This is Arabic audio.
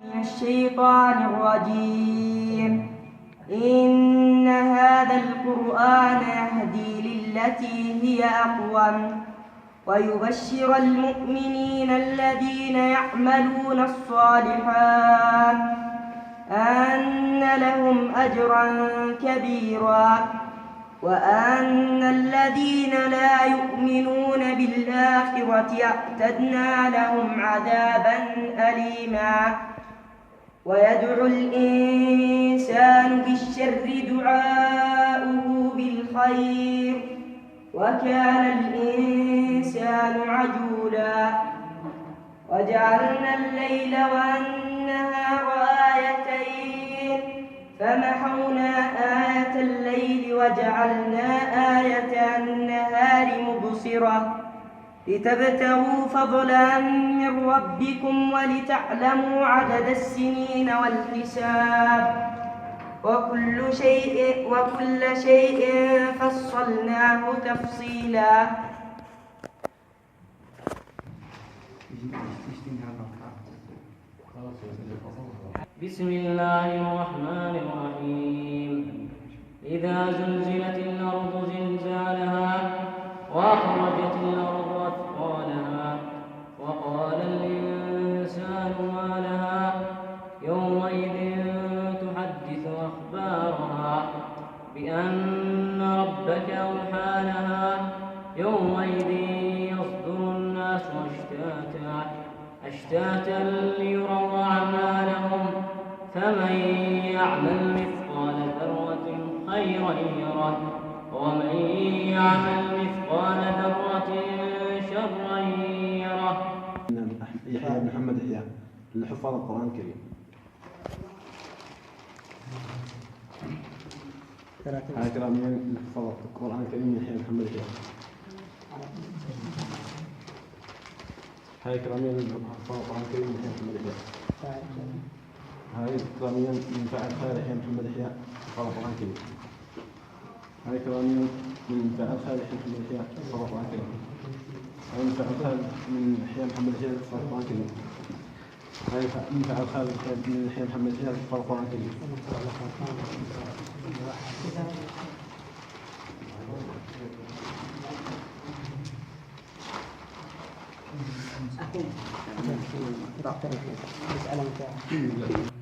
من الشيطان الرجيم. إن هذا القرآن يهدي للتي هي أقوم ويبشر المؤمنين الذين يعملون الصالحات أن لهم أجرا كبيرا وأن الذين لا يؤمنون بالآخرة أعتدنا لهم عذابا أليما. ويدعو الإنسان بالشر دعاؤه بالخير وكان الإنسان عجولا. وجعلنا الليل والنهار آيتين فمحونا آية الليل وجعلنا آية النهار مبصرة لتبتغوا فضلا من ربكم ولتعلموا عدد السنين والحساب وكل شيء فصلناه تفصيلا. بسم الله الرحمن الرحيم. إذا زلزلت الأرض زلزالها وأخرجت الأرض أثقالها وقال الإنسان ما لها يومئذ تحدث أخبارها بأن ربك أوحى لها يومئذ يصدر الناس أشتاتا ليروا أعمالهم فمن يعمل مثقال ذرة خيرا يره ومن يعمل مثقال ذرة شرا يره. يحيى بن محمد يحيى لحفاظ القرآن الكريم. هاي كلامين لحفاظ القرآن الكريم يحيى بن محمد يحيى. هاي كلامين لحفاظ القرآن الكريم يحيى بن محمد يحيى. هاي كلامين من فاعل خير يحيى بن محمد يحيى لحفاظ القرآن الكريم. هاي كلامين من فاعل خير يحيى بن محمد يحيى لحفاظ القرآن الكريم. هاي من فاعل خير من يحيى بن محمد يحيى لحفاظ القرآن الكريم. هاي من فاعل خير من يحيى بن محمد يحيى لحفاظ القرآن الكريم. مسألة